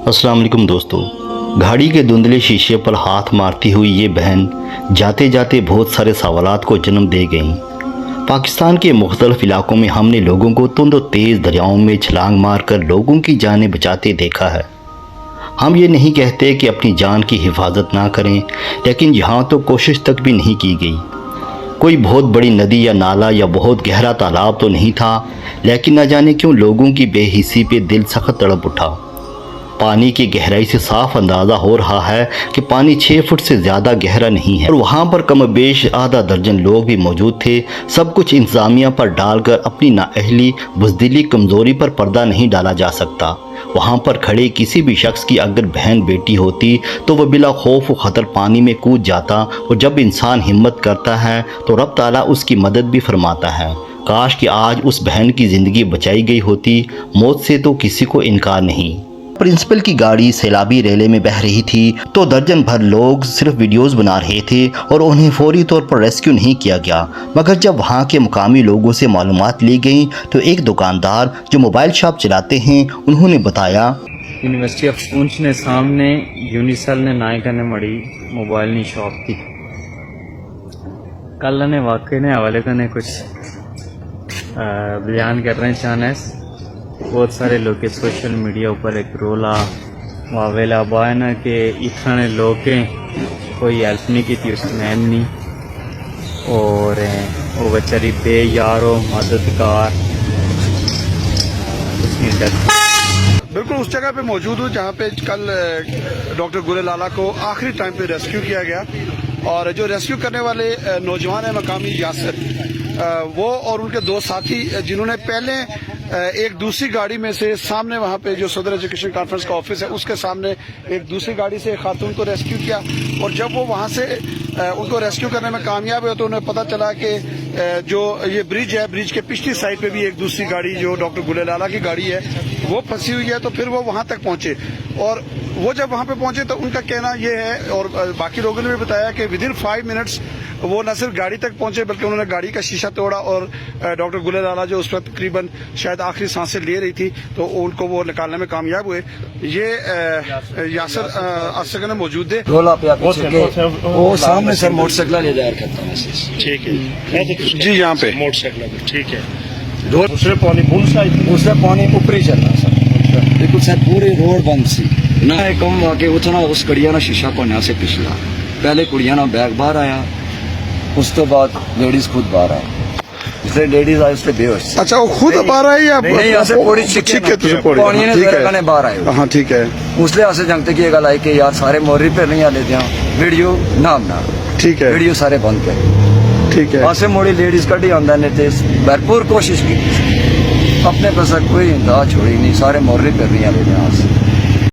अस्सलाम वालेकुम दोस्तों। गाड़ी के धुंधले शीशे पर हाथ मारती हुई ये बहन जाते जाते बहुत सारे सवालात को जन्म दे गईं। पाकिस्तान के मुख्तलिफ इलाकों में हमने लोगों को तुंद और तेज़ दरियाओं में छलांग मारकर लोगों की जानें बचाते देखा है। हम ये नहीं कहते कि अपनी जान की हिफाजत ना करें, लेकिन यहाँ तो कोशिश तक भी नहीं की गई। कोई बहुत बड़ी नदी या नाला या बहुत गहरा तालाब तो नहीं था, लेकिन न जाने क्यों लोगों की बेहिसी पे दिल सख्त तड़प उठा। पानी की गहराई से साफ अंदाज़ा हो रहा है कि पानी 6 फुट से ज़्यादा गहरा नहीं है और वहाँ पर कम बेश आधा दर्जन लोग भी मौजूद थे। सब कुछ इंतज़ामिया पर डालकर अपनी नाअहली बुज़दिली कमज़ोरी पर पर्दा नहीं डाला जा सकता। वहाँ पर खड़े किसी भी शख्स की अगर बहन बेटी होती तो वह बिला खौफ व ख़तर पानी में कूद जाता, और जब इंसान हिम्मत करता है तो रब ताला उसकी मदद भी फरमाता है। काश कि आज उस बहन की ज़िंदगी बचाई गई होती। मौत से तो किसी को इनकार नहीं। प्रिंसिपल की गाड़ी सैलाबी रेले में बह रही थी तो दर्जन भर लोग सिर्फ वीडियोस बना रहे थे और उन्हें फौरी तौर पर रेस्क्यू नहीं किया गया। मगर जब वहां के मुकामी लोगों से मालूमात ली गई तो एक दुकानदार जो मोबाइल शॉप चलाते हैं, उन्होंने बताया यूनिवर्सिटी ऑफ पूंछ ने सामने यूनिसल ने नाई करने मड़ी मोबाइल नी शॉप थी। कल ने वाकई ने हवाले करने कुछ बयान कर रहे हैं चानस। बहुत सारे लोग के सोशल मीडिया ऊपर एक रोला वावेला बायना के इतने लोग कोई हेल्प नहीं की थी उस मैन ने, और वो बेचारी बेयारो मददगार उसकी डेथ। बिल्कुल उस जगह पे मौजूद हूँ जहाँ पे कल डॉक्टर गुलेलाला को आखिरी टाइम पे रेस्क्यू किया गया, और जो रेस्क्यू करने वाले नौजवान है मकामी यासर, वो और उनके दो साथी जिन्होंने पहले एक दूसरी गाड़ी में से सामने वहाँ पे जो सदर एजुकेशन कॉन्फ्रेंस का ऑफिस है उसके सामने एक दूसरी गाड़ी से एक खातून को रेस्क्यू किया, और जब वो वहाँ से उनको रेस्क्यू करने में कामयाब हुए तो उन्हें पता चला कि जो ये ब्रिज है, ब्रिज के पिछली साइड पे भी एक दूसरी गाड़ी जो डॉक्टर गुलेलाला की गाड़ी है वो फंसी हुई है। तो फिर वो वहाँ तक पहुँचे, और वो जब वहाँ पे पहुँचे तो उनका कहना ये है, और बाकी लोगों ने भी बताया कि विदिन 5 मिनट्स वो न सिर्फ गाड़ी तक पहुंचे बल्कि उन्होंने गाड़ी का शीशा तोड़ा, और डॉक्टर गुलेलाला जो उस वक्त तकरीबन शायद आखिरी सांसें ले रही थी तो उनको वो निकालने में कामयाब हुए। ये यासर असगर में मौजूद है। वो सामने सर मोटरसाइकिल ले जा रहा है। ठीक है जी, यहाँ पे मोटरसाइकिल ठीक है। दूसरे पानी ऊपरी चल रहा सर, बिल्कुल सर पूरी रोड बंद सी ना। कम आके उठना उस कड़िया ना शीशा कोने से पिछला, पहले कुड़िया ना बैग बाहर आया, उस तो बाद लेडीज खुद बाहर आई। इसलिए लेडीज आई उससे बेहोश। अच्छा, वो खुद बाहर आई या नहीं? ऐसे पौड़ी ठीक है बाहर आए। हाँ ठीक है। उसलिए ऐसे जंगते की गल आई कि यार सारे मोरी पे नहीं आ लेते हैं वीडियो नाम ना। ठीक है, वीडियो सारे बंद कर। ठीक है, ऐसे मोड़ी लेडीज कड़ी आंदा ने थे, भरपूर कोशिश की, अपने पास कोई इंतहा छोड़ी नहीं, सारे मोरी पे नहीं आ लेते हैं।